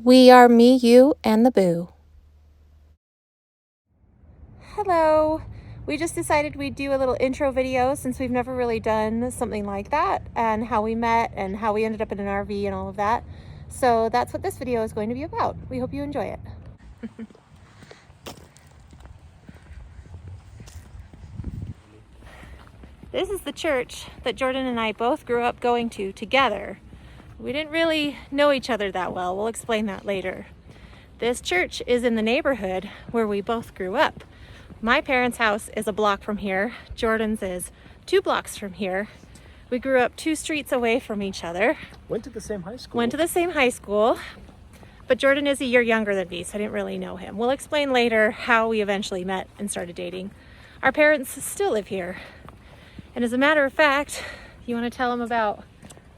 We are me, you, and the boo. Hello. We just decided we'd do a little intro video since we've never really done something like that, and how we met and how we ended up in an RV and all of that. So that's what this video is going to be about. We hope you enjoy it. This is the church that Jordan and I both grew up going to together. We didn't really know each other that well. We'll explain that later. This church is in the neighborhood where we both grew up. My parents' house is a block from here. Jordan's is 2 blocks from here. We grew up 2 streets away from each other. Went to the same high school. But Jordan is a year younger than me, so I didn't really know him. We'll explain later how we eventually met and started dating. Our parents still live here. And as a matter of fact, you want to tell them about...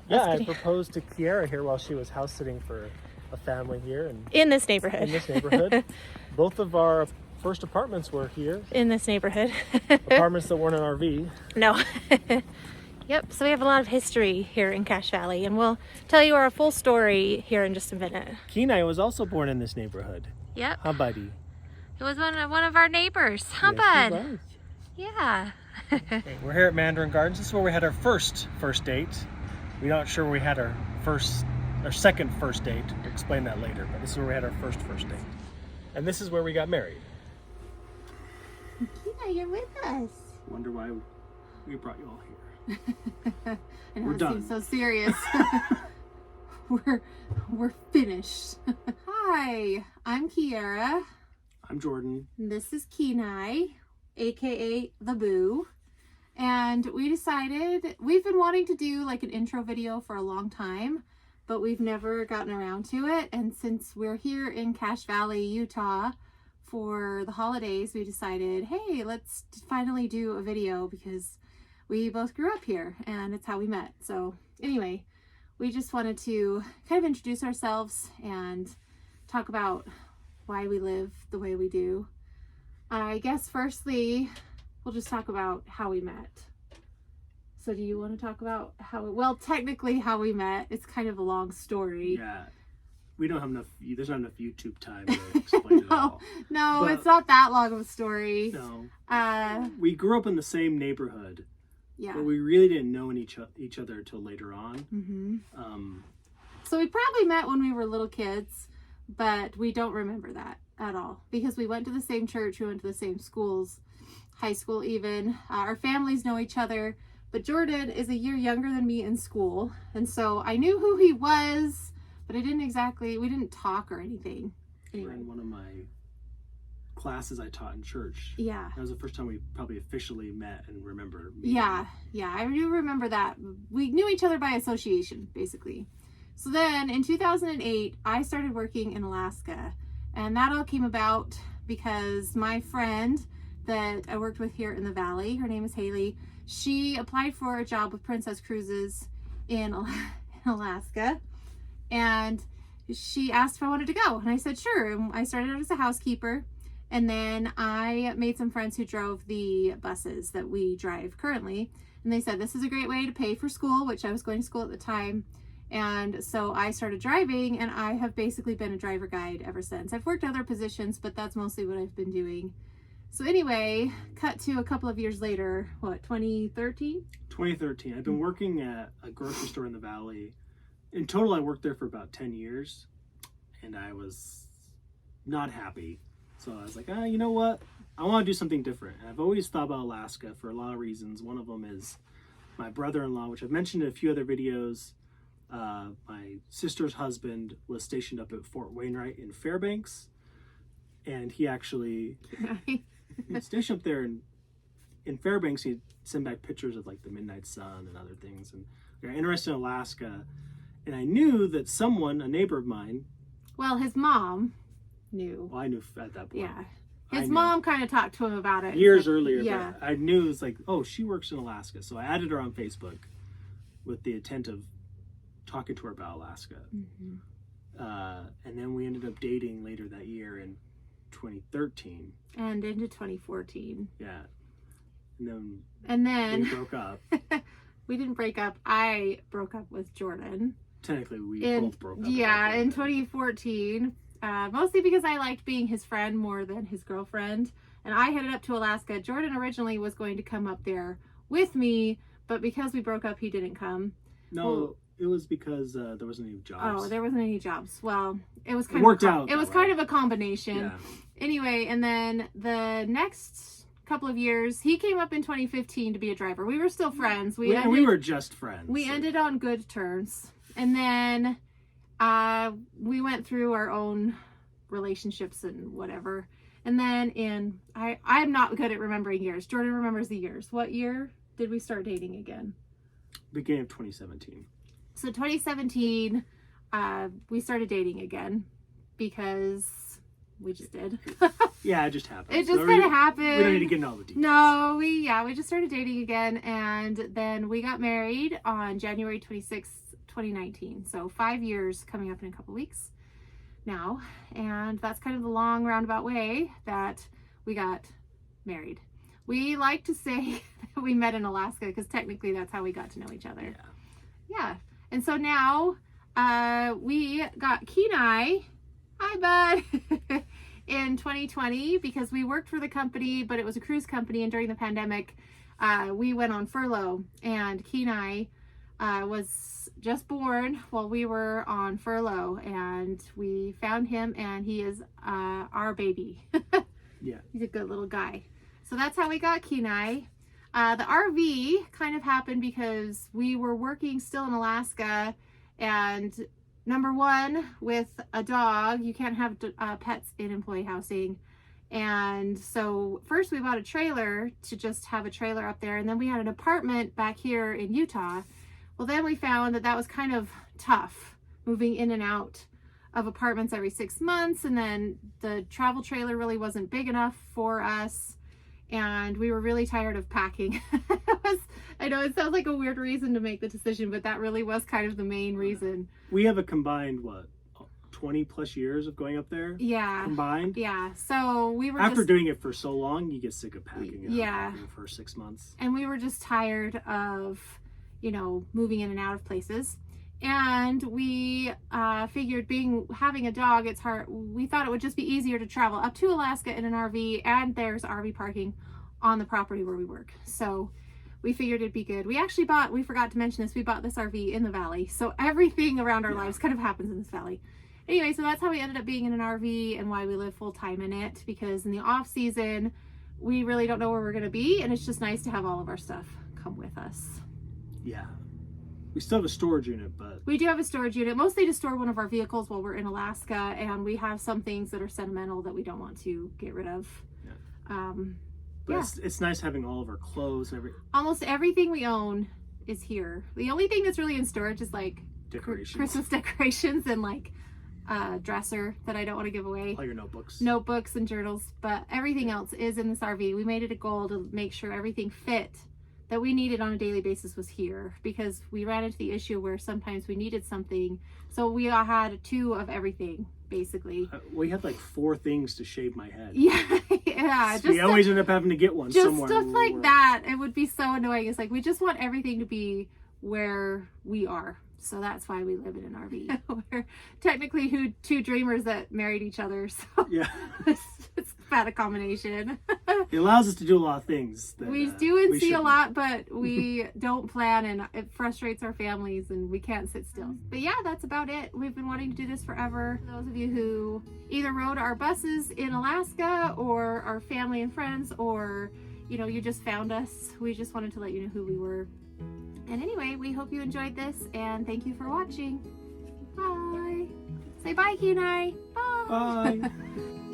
Yeah, I proposed to Kiara here while she was house sitting for a family here. In this neighborhood. Both of our first apartments were here. In this neighborhood. Apartments that weren't an RV. No. Yep, so we have a lot of history here in Cache Valley, and we'll tell you our full story here in just a minute. Kenai was also born in this neighborhood. Yep. Huh, buddy? It was one of our neighbors. Huh, yes, bud? Yeah. We're here at Mandarin Gardens. This is where we had our first date. We're not sure we had our second first date. We'll explain that later, but this is where we had our first date. And this is where we got married. Kina, you're with us. Wonder why we brought you all here. I know, we're done. Seems so serious. we're finished. Hi, I'm Kiara. I'm Jordan. And this is Kenai, aka the Boo. And we decided, we've been wanting to do like an intro video for a long time, but we've never gotten around to it. And since we're here in Cache Valley, Utah for the holidays, we decided, hey, let's finally do a video because we both grew up here and it's how we met. So anyway, we just wanted to kind of introduce ourselves and talk about why we live the way we do. I guess firstly, we'll just talk about how we met. So do you want to talk about technically how we met? It's kind of a long story. Yeah. We don't have enough, there's not enough YouTube time to explain it all. No, but it's not that long of a story. No. We grew up in the same neighborhood. Yeah. But we really didn't know each other until later on. Mm-hmm. So we probably met when we were little kids, but we don't remember that at all because we went to the same church, we went to the same schools, high school even. Our families know each other, but Jordan is a year younger than me in school, and so I knew who he was, but we didn't talk or anything. Anyway. In one of my classes I taught in church. Yeah. That was the first time we probably officially met and remember meeting. Yeah, I do remember that. We knew each other by association, basically. So then in 2008, I started working in Alaska, and that all came about because my friend that I worked with here in the valley, her name is Haley, she applied for a job with Princess Cruises in Alaska, and she asked if I wanted to go, and I said sure, and I started out as a housekeeper. And then I made some friends who drove the buses that we drive currently. And they said, this is a great way to pay for school, which I was going to school at the time. And so I started driving, and I have basically been a driver guide ever since. I've worked other positions, but that's mostly what I've been doing. So anyway, cut to a couple of years later, 2013? 2013. I've been working at a grocery store in the valley. In total, I worked there for about 10 years, and I was not happy. So I was like, you know what? I want to do something different. And I've always thought about Alaska for a lot of reasons. One of them is my brother-in-law, which I've mentioned in a few other videos. My sister's husband was stationed up at Fort Wainwright in Fairbanks. And he actually was stationed up there in Fairbanks. He'd send back pictures of like the midnight sun and other things. And we were interested in Alaska. And I knew that someone, a neighbor of mine. Well, his mom knew. Well, I knew at that point. Yeah. His mom kind of talked to him about it. Years earlier, yeah. But I knew it was like, oh, she works in Alaska. So I added her on Facebook with the intent of talking to her about Alaska. Mm-hmm. And then we ended up dating later that year in 2013. And into 2014. Yeah. And then we broke up. We didn't break up. I broke up with Jordan. technically we in both broke up. yeah, at that in point. 2014. Mostly because I liked being his friend more than his girlfriend. And I headed up to Alaska. Jordan originally was going to come up there with me, but because we broke up, he didn't come. No, Well- it was because there wasn't any jobs. Oh, there wasn't any jobs. Well, it was It kind worked of out it was that kind way. of a combination. Yeah. Anyway, and then the next couple of years, he came up in 2015 to be a driver. We were still friends. We were just friends. We ended on good terms. And then we went through our own relationships and whatever. And then I'm not good at remembering years. Jordan remembers the years. What year did we start dating again? Beginning of 2017. So 2017, we started dating again because we just did. Yeah, it just happened. It just So kind we- of happened. We don't need to get into all the details. No, we just started dating again, and then we got married on January 26th, 2019. So 5 years coming up in a couple weeks now, and that's kind of the long roundabout way that we got married. We like to say that we met in Alaska because technically that's how we got to know each other. Yeah. Yeah. And so now we got Kenai, hi bud, in 2020 because we worked for the company, but it was a cruise company, and during the pandemic we went on furlough, and Kenai was just born while we were on furlough, and we found him, and he is our baby. Yeah. He's a good little guy. So that's how we got Kenai. The RV kind of happened because we were working still in Alaska, and number one, with a dog, you can't have pets in employee housing. And so first we bought a trailer to just have a trailer up there, and then we had an apartment back here in Utah. Well, then we found that that was kind of tough, moving in and out of apartments every 6 months, and then the travel trailer really wasn't big enough for us, and we were really tired of packing. I know it sounds like a weird reason to make the decision, but that really was kind of the main reason. We have a combined, 20 plus years of going up there? Yeah. Combined? Yeah. So we were After just, doing it for so long, you get sick of packing. Yeah. For 6 months. and we were just tired of, moving in and out of places. And we figured having a dog, it's hard. We thought it would just be easier to travel up to Alaska in an RV, and there's RV parking on the property where we work. So we figured it'd be good. We forgot to mention this, we bought this RV in the valley. So everything around our lives kind of happens in this valley. Anyway, so that's how we ended up being in an RV and why we live full time in it, because in the off season, we really don't know where we're going to be, and it's just nice to have all of our stuff come with us. Yeah. We still have a storage unit, but We do have a storage unit, mostly to store one of our vehicles while we're in Alaska, and we have some things that are sentimental that we don't want to get rid of. Yeah. But Yeah. it's nice having all of our clothes and Almost everything we own is here. The only thing that's really in storage is like decorations. Christmas decorations and like a dresser that I don't want to give away. All your notebooks. Notebooks and journals, but everything else is in this RV. We made it a goal to make sure everything fit that we needed on a daily basis was here, because we ran into the issue where sometimes we needed something, so we all had 2 of everything basically. We had like 4 things to shave my head. Yeah. Yeah, We always end up having to get one just somewhere. stuff where like we're- that. It would be so annoying. It's like we just want everything to be where we are, so that's why we live in an RV. We're technically 2 dreamers that married each other, so Yeah. it's about a combination. It allows us to do a lot of things. That, We do and we see a shouldn't. lot, but we don't plan, and it frustrates our families, and we can't sit still. But yeah, that's about it. We've been wanting to do this forever. Those of you who either rode our buses in Alaska, or our family and friends, or you just found us, we just wanted to let you know who we were. And anyway, we hope you enjoyed this, and thank you for watching. Bye. Say bye, Kenai. Bye. Bye.